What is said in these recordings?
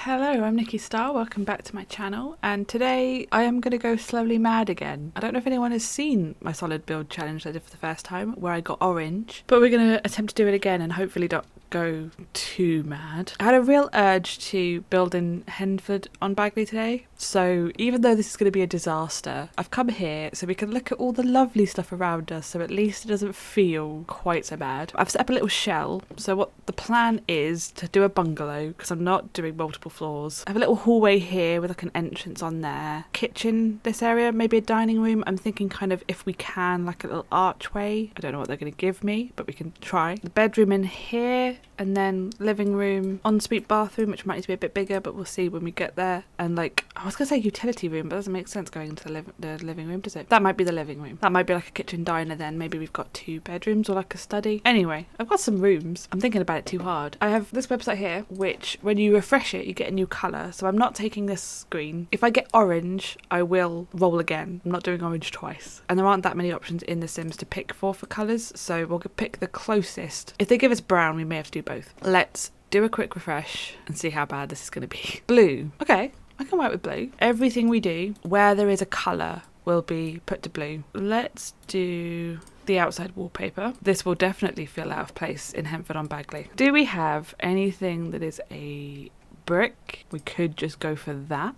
Hello, I'm Nikki Starr, welcome back to my channel, and today I am going to go slowly mad again. I don't know if anyone has seen my solid build challenge I did for the first time, where I got orange, but we're going to attempt to do it again and hopefully not go too mad. I had a real urge to build in Henford on Bagley today, so even though this is going to be a disaster, I've come here so we can look at all the lovely stuff around us, so at least it doesn't feel quite so bad. I've set up a little shell, so what the plan is to do a bungalow, because I'm not doing multiple floors. I have a little hallway here with like an entrance on there. Kitchen, this area, maybe a dining room. I'm thinking kind of, if we can, like a little archway. I don't know what they're going to give me, but we can try. The bedroom in here, and then living room, ensuite bathroom, which might need to be a bit bigger, but we'll see when we get there. And like, I was going to say utility room, but it doesn't make sense going into the living room, does it? That might be the living room. That might be like a kitchen diner then. Maybe we've got 2 bedrooms or like a study. Anyway, I've got some rooms. I'm thinking about it too hard. I have this website here, which when you refresh it, you get a new colour. So I'm not taking this screen. If I get orange, I will roll again. I'm not doing orange twice. And there aren't that many options in The Sims to pick for colours, so we'll pick the closest. If they give us brown, we may have to do both. Let's do a quick refresh and see how bad this is going to be. Blue. Okay, I can work with blue. Everything we do, where there is a colour, will be put to blue. Let's do the outside wallpaper. This will definitely feel out of place in Henford on Bagley. Do we have anything that is a brick? We could just go for that.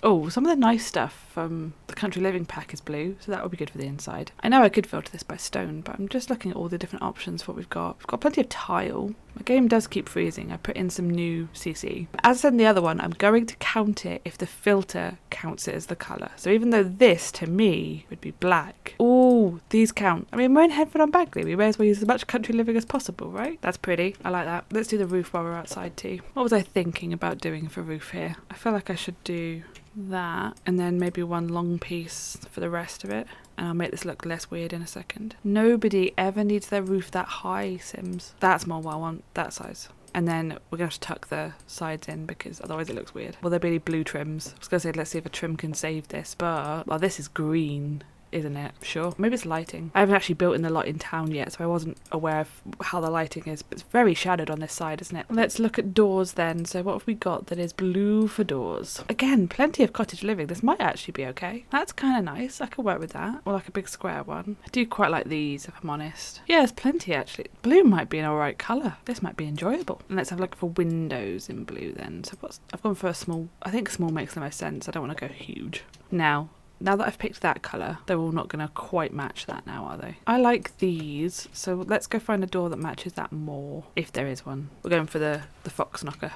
Oh, some of the nice stuff from the Country Living pack is blue, so that would be good for the inside. I know I could filter this by stone, but I'm just looking at all the different options for what we've got. We've got plenty of tile. My game does keep freezing. I put in some new CC. As I said in the other one, I'm going to count it if the filter counts it as the colour. So even though this, to me, would be black. Oh, these count. I mean, we're in Henford on Bagley. We may as well use as much Country Living as possible, right? That's pretty. I like that. Let's do the roof while we're outside too. What was I thinking about doing for roof here? I feel like I should do that, and then maybe one long piece for the rest of it, and I'll make this look less weird in a second. Nobody ever needs their roof that high, Sims. That's more what I want, that size. And then we're going to have to tuck the sides in because otherwise it looks weird. Will there be any blue trims? I was going to say, let's see if a trim can save this, but, well, this is green, isn't it? Sure. Maybe it's lighting. I haven't actually built in the lot in town yet, so I wasn't aware of how the lighting is, but it's very shadowed on this side, isn't it? Let's look at doors then. So what have we got that is blue for doors? Again, plenty of cottage living. This might actually be okay. That's kind of nice. I could work with that. Or like a big square one. I do quite like these, if I'm honest. Yeah, there's plenty actually. Blue might be an alright colour. This might be enjoyable. And let's have a look for windows in blue then. So I've gone for a small. I think small makes the most sense. I don't want to go huge. Now that I've picked that colour, they're all not going to quite match that now, are they? I like these, so let's go find a door that matches that more, if there is one. We're going for the fox knocker.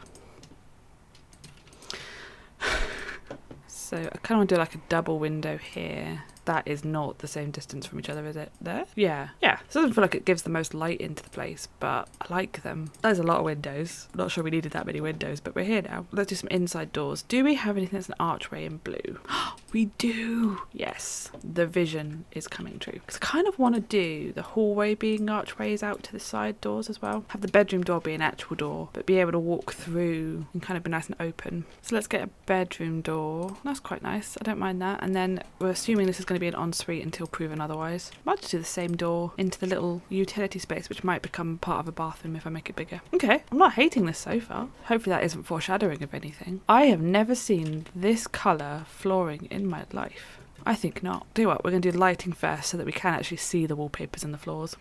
So I kind of want to do like a double window here. That is not the same distance from each other, is it? There? Yeah. Yeah. It doesn't feel like it gives the most light into the place, but I like them. There's a lot of windows. Not sure we needed that many windows, but we're here now. Let's do some inside doors. Do we have anything that's an archway in blue? We do. Yes. The vision is coming true. Because I kind of want to do the hallway being archways out to the side doors as well. Have the bedroom door be an actual door, but be able to walk through and kind of be nice and open. So let's get a bedroom door. That's quite nice. I don't mind that. And then we're assuming this is going to be an ensuite until proven otherwise. Might just do the same door into the little utility space, which might become part of a bathroom if I make it bigger. Okay, I'm not hating this so far. Hopefully that isn't foreshadowing of anything. I have never seen this colour flooring in my life. I think not. Do what? We're going to do lighting first so that we can actually see the wallpapers and the floors.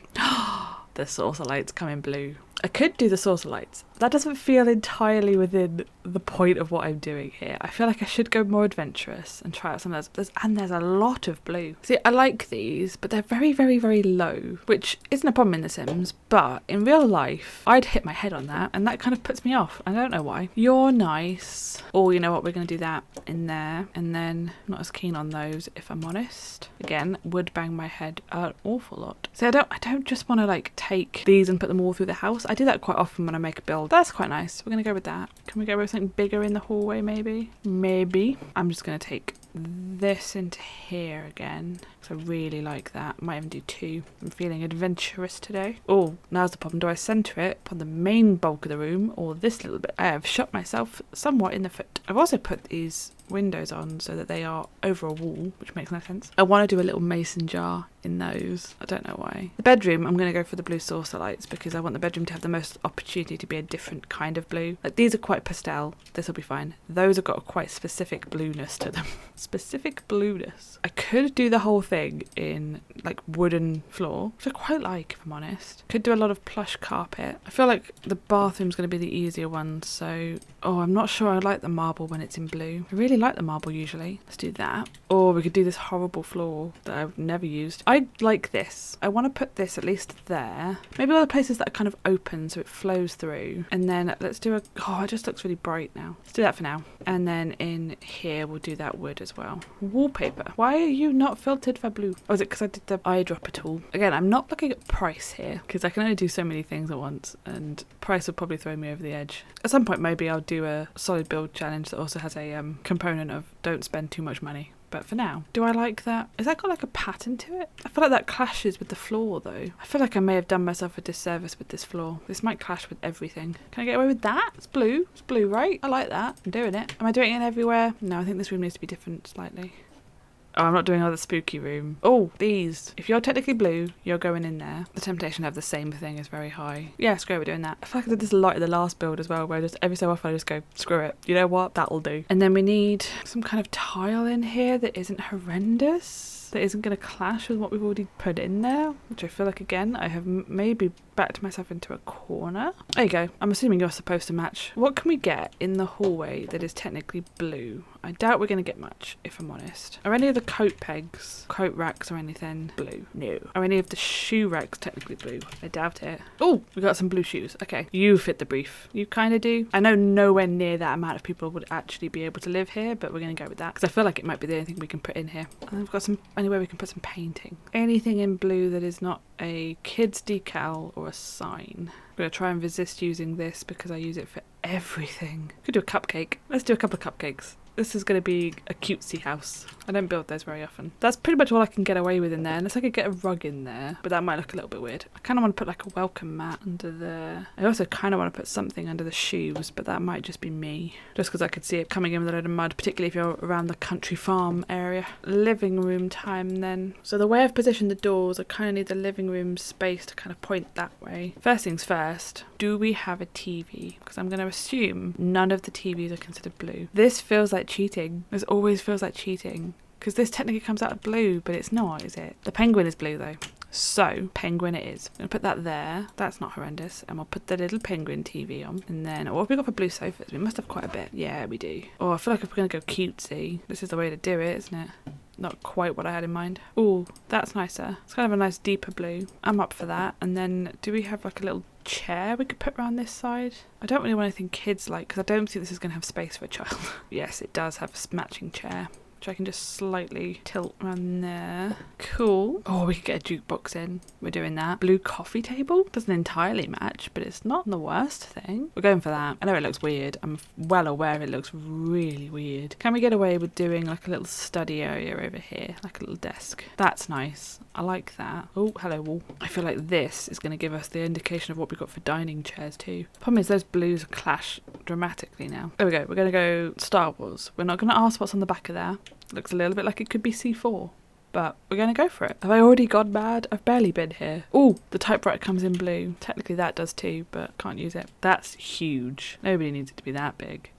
The saucer lights come in blue. I could do the saucer lights. That doesn't feel entirely within the point of what I'm doing here. I feel like I should go more adventurous and try out some of those. And there's a lot of blue. See, I like these, but they're very, very, very low, which isn't a problem in The Sims, but in real life, I'd hit my head on that, and that kind of puts me off. I don't know why. You're nice. Oh, you know what? We're going to do that in there, and then I'm not as keen on those, if I'm honest. Again, would bang my head an awful lot. See, I don't just want to like take these and put them all through the house. I do that quite often when I make a build. That's quite nice. We're going to go with that. Can we go with something bigger in the hallway maybe? Maybe. I'm just going to take this into here again, because I really like that. Might even do 2. I'm feeling adventurous today. Oh, now's the problem. Do I centre it upon the main bulk of the room or this little bit? I have shot myself somewhat in the foot. I've also put these windows on so that they are over a wall, which makes no sense. I want to do a little mason jar in those. I don't know why. The bedroom, I'm going to go for the blue saucer lights because I want the bedroom to have the most opportunity to be a different kind of blue. Like, these are quite pastel. This will be fine. Those have got a quite specific blueness to them. Specific blueness. I could do the whole thing in like wooden floor, which I quite like, if I'm honest. Could do a lot of plush carpet. I feel like the bathroom's going to be the easier one, so... Oh, I'm not sure I like the marble when it's in blue. I really like the marble usually. Let's do that. Or we could do this horrible floor that I've never used. I like this. I want to put this at least there. Maybe all the places that are kind of open so it flows through. And then let's do a... Oh, it just looks really bright now. Let's do that for now. And then in here we'll do that wood as well. Wallpaper. Why are you not filtered for blue? Oh, is it because I did the eyedropper tool? Again, I'm not looking at price here because I can only do so many things at once and price would probably throw me over the edge. At some point maybe I'll do a solid build challenge that also has a component of don't spend too much money. But for now, do I like that? Has that got like a pattern to it? I feel like that clashes with the floor though. I feel like I may have done myself a disservice with this floor. This might clash with everything. Can I get away with that? It's blue. It's blue, right? I like that. I'm doing it. Am I doing it everywhere? No, I think this room needs to be different slightly. Oh, I'm not doing all the spooky room. Oh, these. If you're technically blue, you're going in there. The temptation to have the same thing is very high. Yeah, screw it, we're doing that. I feel like I did this a lot in the last build as well, where just every so often I just go, screw it. You know what? That'll do. And then we need some kind of tile in here that isn't horrendous, that isn't going to clash with what we've already put in there, which I feel like, again, I have maybe backed myself into a corner. There you go. I'm assuming you're supposed to match. What can we get in the hallway that is technically blue? I doubt we're going to get much, if I'm honest. Are any of the coat pegs, coat racks or anything blue? No. Are any of the shoe racks technically blue? I doubt it. Oh, we got some blue shoes. Okay, you fit the brief. You kind of do. I know nowhere near that amount of people would actually be able to live here, but we're going to go with that because I feel like it might be the only thing we can put in here. And we've got some anywhere we can put some painting. Anything in blue that is not a kids decal or a sign. I'm going to try and resist using this because I use it for everything. Could do a cupcake. Let's do a couple of cupcakes. This is going to be a cutesy house. I don't build those very often. That's pretty much all I can get away with in there, unless I could get a rug in there, but that might look a little bit weird. I kind of want to put like a welcome mat under there. I also kind of want to put something under the shoes, but that might just be me, just because I could see it coming in with a load of mud, particularly if you're around the country farm area. Living room time then. So the way I've positioned the doors, I kind of need the living room space to kind of point that way. First things first, do we have a TV? Because I'm going to assume none of the TVs are considered blue. This feels like cheating. This always feels like cheating. Because this technically comes out of blue, but it's not, is it? The penguin is blue though. So, penguin it is. I'm going to put that there. That's not horrendous. And we'll put the little penguin TV on. And then, what have we got for blue sofas? We must have quite a bit. Yeah, we do. Oh, I feel like if we're going to go cutesy, this is the way to do it, isn't it? Not quite what I had in mind. Oh, that's nicer. It's kind of a nice deeper blue. I'm up for that. And then, do we have like a little chair we could put around this side? I don't really want anything kids like, because I don't think this is going to have space for a child. Yes, it does have a matching chair, which I can just slightly tilt around there. Cool. Oh, we could get a jukebox in. We're doing that. Blue coffee table. Doesn't entirely match, but it's not the worst thing. We're going for that. I know it looks weird. I'm well aware it looks really weird. Can we get away with doing like a little study area over here? Like a little desk. That's nice. I like that. Oh, hello wall. I feel like this is going to give us the indication of what we've got for dining chairs too. Problem is those blues clash dramatically now. There we go. We're going to go Star Wars. We're not going to ask what's on the back of there. Looks a little bit like it could be C4, but we're going to go for it. Have I already gone mad? I've barely been here. Oh, the typewriter comes in blue. Technically that does too, but can't use it. That's huge. Nobody needs it to be that big.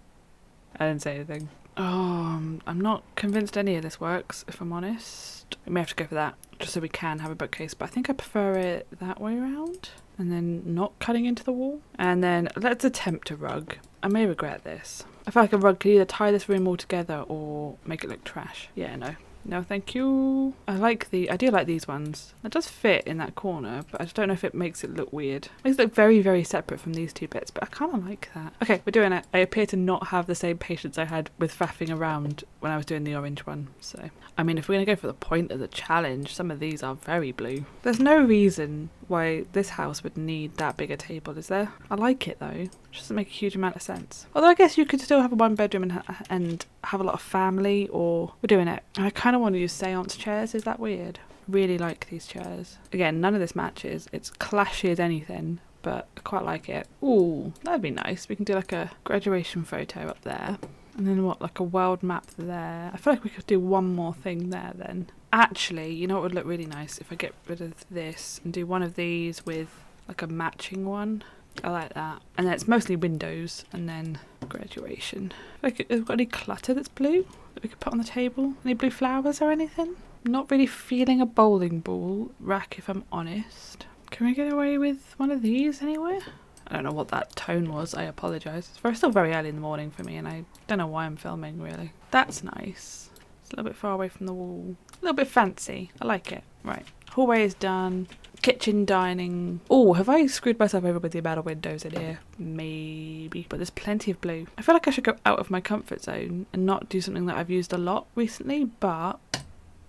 I didn't say anything. Oh, I'm not convinced any of this works, if I'm honest. We may have to go for that, just so we can have a bookcase, but I think I prefer it that way around. And then not cutting into the wall. And then let's attempt a rug. I may regret this. I feel like a rug could either tie this room all together or make it look trash. Yeah, no. No, thank you. I do like these ones. It does fit in that corner, but I just don't know if it makes it look weird. It makes it look very, very separate from these two bits, but I kind of like that. Okay, we're doing it. I appear to not have the same patience I had with faffing around when I was doing the orange one. So, I mean, if we're going to go for the point of the challenge, some of these are very blue. There's no reason why this house would need that big a table, is there? I like it though. It doesn't make a huge amount of sense. Although I guess you could still have a one bedroom and have a lot of family, or we're doing it. I kind of want to use seance chairs. Is that weird? Really like these chairs. Again, none of this matches. It's clashy as anything, but I quite like it. Ooh, that'd be nice. We can do like a graduation photo up there. And then what, like a world map there. I feel like we could do one more thing there then. Actually, you know what would look really nice? If I get rid of this and do one of these with like a matching one. I like that. And then it's mostly windows and then graduation. Like, have we got any clutter that's blue that we could put on the table? Any blue flowers or anything? Not really feeling a bowling ball rack, if I'm honest. Can we get away with one of these anywhere? I don't know what that tone was. I apologise. It's still very early in the morning for me and I don't know why I'm filming really. That's nice. It's a little bit far away from the wall. A little bit fancy. I like it. Right. Hallway is done. Kitchen, dining. Oh, have I screwed myself over with the amount of windows in here? Maybe. But there's plenty of blue. I feel like I should go out of my comfort zone and not do something that I've used a lot recently, but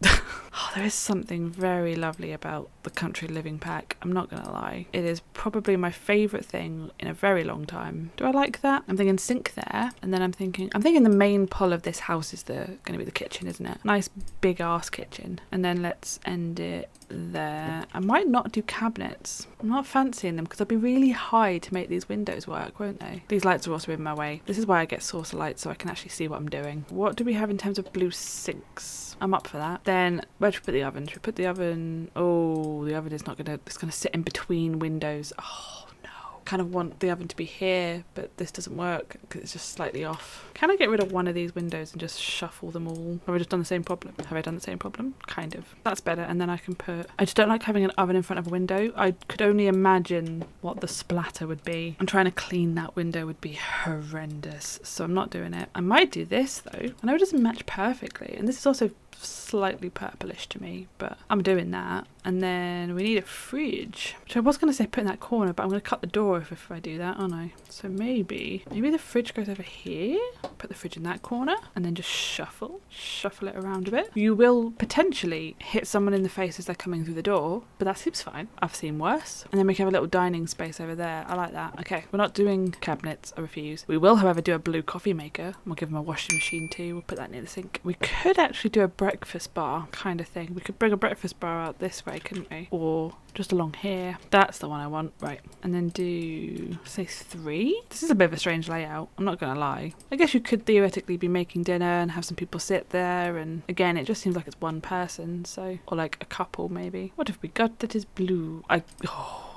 oh, there is something very lovely about the country living pack. I'm not gonna lie. It is probably my favourite thing in a very long time. Do I like that? I'm thinking sink there, and then I'm thinking the main pull of this house is going to be the kitchen, isn't it? Nice big ass kitchen. And then let's end it there. I might not do cabinets. I'm not fancying them because they'll be really high to make these windows work, won't they? These lights are also in my way. This is why I get saucer lights so I can actually see what I'm doing. What do we have in terms of blue sinks? I'm up for that. Then where should we put the oven? Should we put the oven? Oh, the oven is not gonna. It's gonna sit in between windows. Oh no. Kind of want the oven to be here, but this doesn't work because it's just slightly off. Can I get rid of one of these windows and just shuffle them all? Have I just done the same problem? Have I done the same problem? Kind of. That's better. And then I can put. I just don't like having an oven in front of a window. I could only imagine what the splatter would be. And trying to clean that window would be horrendous. So I'm not doing it. I might do this though. I know it doesn't match perfectly, and this is also slightly purplish to me, but I'm doing that. And then we need a fridge, which I was going to say put in that corner, but I'm going to cut the door if I do that, aren't I? So maybe the fridge goes over here, put the fridge in that corner, and then just shuffle it around a bit. You will potentially hit someone in the face as they're coming through the door, but that seems fine. I've seen worse. And then we can have a little dining space over there. I like that. Okay, we're not doing cabinets. I refuse. We will, however, do a blue coffee maker. We'll give them a washing machine too. We'll put that near the sink. We could actually do a breakfast bar kind of thing. We could bring a breakfast bar out this way, couldn't we? Or just along here. That's the one I want. Right. And then do, say 3? This is a bit of a strange layout. I'm not going to lie. I guess you could theoretically be making dinner and have some people sit there. And again, it just seems like it's one person. So, or like a couple maybe. What have we got that is blue?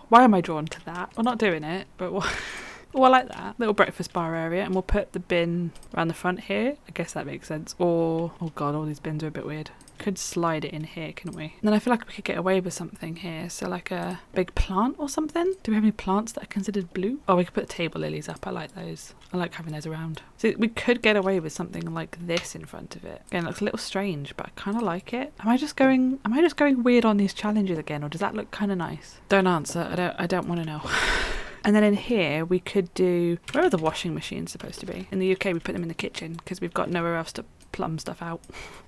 Why am I drawn to that? We're not doing it, but what? Oh, I like that. Little breakfast bar area, and we'll put the bin around the front here. I guess that makes sense. Or, oh god, all these bins are a bit weird. Could slide it in here, couldn't we? And then I feel like we could get away with something here. So like a big plant or something. Do we have any plants that are considered blue? Oh, we could put table lilies up. I like those. I like having those around. So we could get away with something like this in front of it. Again, it looks a little strange, but I kind of like it. Am I just going weird on these challenges again, or does that look kind of nice? Don't answer. I don't want to know. And then in here, we could do... Where are the washing machines supposed to be? In the UK, we put them in the kitchen because we've got nowhere else to plumb stuff out.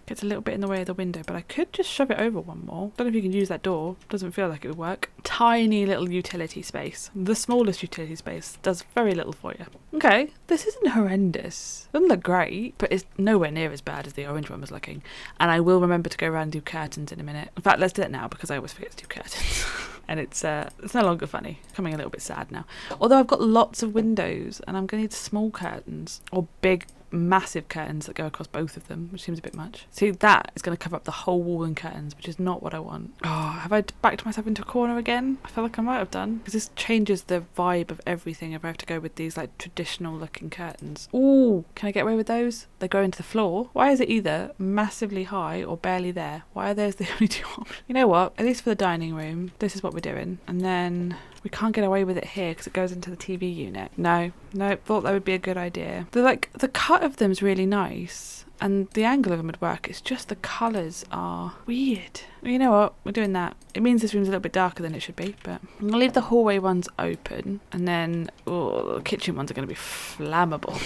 Gets a little bit in the way of the window, but I could just shove it over one more. Don't know if you can use that door. Doesn't feel like it would work. Tiny little utility space. The smallest utility space does very little for you. Okay, this isn't horrendous. Doesn't look great, but it's nowhere near as bad as the orange one was looking. And I will remember to go around and do curtains in a minute. In fact, let's do it now because I always forget to do curtains. And it's no longer funny. Becoming a little bit sad now. Although I've got lots of windows and I'm going to need small curtains or big massive curtains that go across both of them, which seems a bit much. See, that is going to cover up the whole wall in curtains, which is not what I want. Oh, have I backed myself into a corner again? I feel like I might have done, because this changes the vibe of everything if I have to go with these like traditional looking curtains. Ooh, can I get away with those? They go into the floor. Why is it either massively high or barely there? Why are those the only two options? You know what, at least for the dining room, this is what we're doing. And then we can't get away with it here because it goes into the TV unit. No, thought that would be a good idea. The cut of them is really nice and the angle of them would work. It's just the colours are weird. You know what? We're doing that. It means this room's a little bit darker than it should be, but I'm going to leave the hallway ones open and then the kitchen ones are going to be flammable.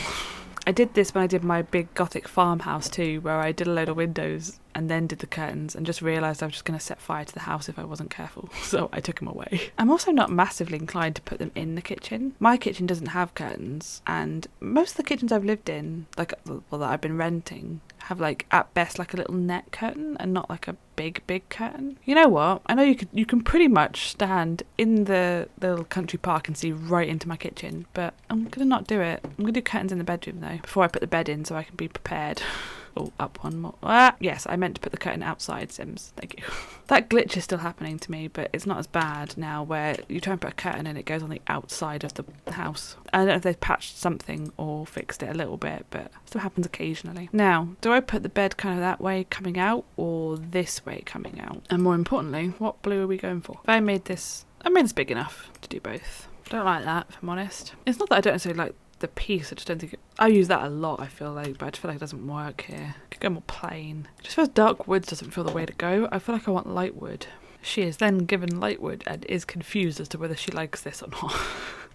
I did this when I did my big gothic farmhouse too, where I did a load of windows and then did the curtains and just realised I was just going to set fire to the house if I wasn't careful. So I took them away. I'm also not massively inclined to put them in the kitchen. My kitchen doesn't have curtains and most of the kitchens I've lived in, like well, that I've been renting, have like at best like a little net curtain and not like a big curtain. You know what? I know you can pretty much stand in the little country park and see right into my kitchen, but I'm gonna not do it. I'm gonna do curtains in the bedroom though before I put the bed in so I can be prepared. Oh, up one more. Yes, I meant to put the curtain outside, Sims. Thank you. That glitch is still happening to me, but it's not as bad now where you try and put a curtain and it goes on the outside of the house. I don't know if they've patched something or fixed it a little bit, but it still happens occasionally. Now, do I put the bed kind of that way coming out or this way coming out? And more importantly, what blue are we going for? If I made this big enough to do both. I don't like that, if I'm honest. It's not that I don't necessarily like the piece, I just don't think I use that a lot, I feel like, but I just feel like it doesn't work here. Could go more plain. Just feels dark woods doesn't feel the way to go. I feel like I want light wood. She is then given light wood and is confused as to whether she likes this or not.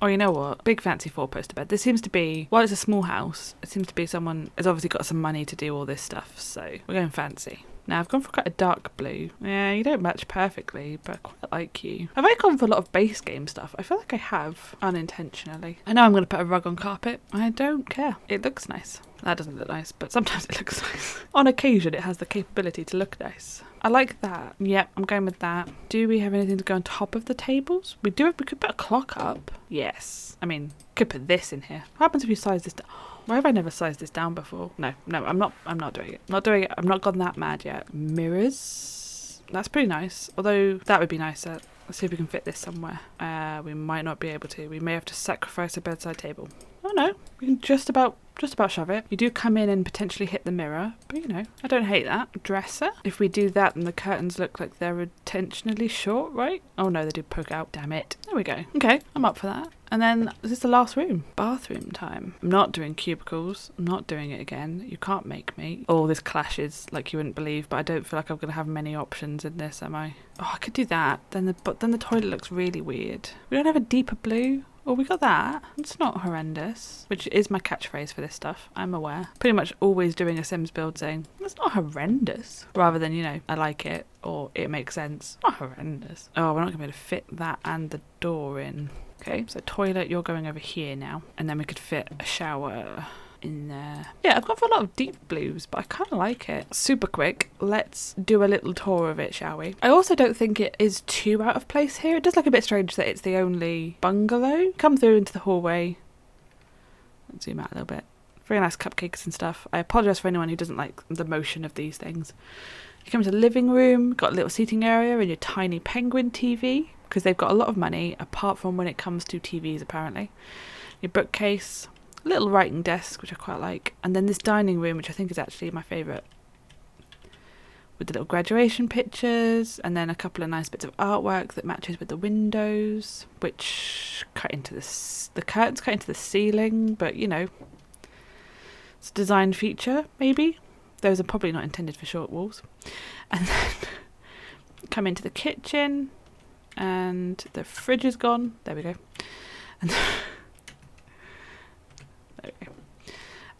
Oh, you know what? Big fancy 4-poster bed. This seems to be, while it's a small house, it seems to be someone has obviously got some money to do all this stuff, so we're going fancy. Now, I've gone for quite a dark blue. Yeah, you don't match perfectly, but I quite like you. Have I gone for a lot of base game stuff? I feel like I have, unintentionally. I know I'm going to put a rug on carpet. I don't care. It looks nice. That doesn't look nice, but sometimes it looks nice. On occasion, it has the capability to look nice. I like that. Yep, I'm going with that. Do we have anything to go on top of the tables? We do. We could put a clock up. Yes. I mean, could put this in here. What happens if you size this down? Why have I never sized this down before? No, I'm not doing it. Not doing it. I'm not gone that mad yet. Mirrors. That's pretty nice. Although that would be nicer. Let's see if we can fit this somewhere. We might not be able to. We may have to sacrifice a bedside table. Oh no, we can just about shove it. You do come in and potentially hit the mirror, but you know, I don't hate that. Dresser. If we do that, then the curtains look like they're intentionally short, right? Oh no, they do poke out. Damn it. There we go. Okay, I'm up for that. And then, is this the last room? Bathroom time. I'm not doing cubicles. I'm not doing it again. You can't make me. Oh, this clashes like you wouldn't believe, but I don't feel like I'm going to have many options in this, am I? Oh, I could do that. But then the toilet looks really weird. We don't have a deeper blue. Well, we got that. It's not horrendous, which is my catchphrase for this stuff. I'm aware. Pretty much always doing a Sims build saying, it's not horrendous, rather than, you know, I like it or it makes sense. Not horrendous. Oh, we're not going to be able to fit that and the door in. Okay, so toilet, you're going over here now. And then we could fit a shower in there. Yeah, I've gone for a lot of deep blues, but I kind of like it. Super quick. Let's do a little tour of it, shall we? I also don't think it is too out of place here. It does look a bit strange that it's the only bungalow. Come through into the hallway. Let's zoom out a little bit. Very nice cupcakes and stuff. I apologise for anyone who doesn't like the motion of these things. You come to the living room, got a little seating area and your tiny penguin TV, because they've got a lot of money, apart from when it comes to TVs, apparently. Your bookcase, a little writing desk, which I quite like, and then this dining room, which I think is actually my favourite, with the little graduation pictures, and then a couple of nice bits of artwork that matches with the windows, which cut into the curtains cut into the ceiling, but you know, it's a design feature, maybe. Those are probably not intended for short walls. And then come into the kitchen, and the fridge is gone. There we go. And there we go.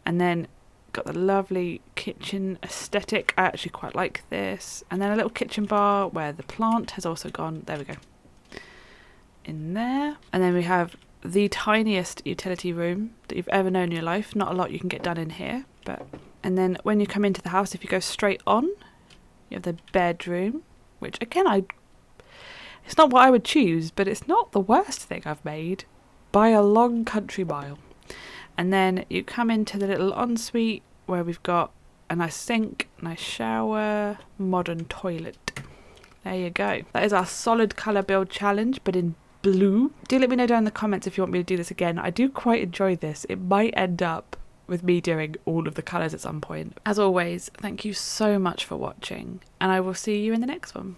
And then got the lovely kitchen aesthetic. I actually quite like this. And then a little kitchen bar where the plant has also gone. There we go. In there. And then we have the tiniest utility room that you've ever known in your life. Not a lot you can get done in here, but... And then when you come into the house, if you go straight on, you have the bedroom, which again, it's not what I would choose, but it's not the worst thing I've made by a long country mile. And then you come into the little ensuite where we've got a nice sink, nice shower, modern toilet. There you go. That is our solid colour build challenge, but in blue. Do let me know down in the comments if you want me to do this again. I do quite enjoy this. It might end up with me doing all of the colours at some point. As always, thank you so much for watching, and I will see you in the next one.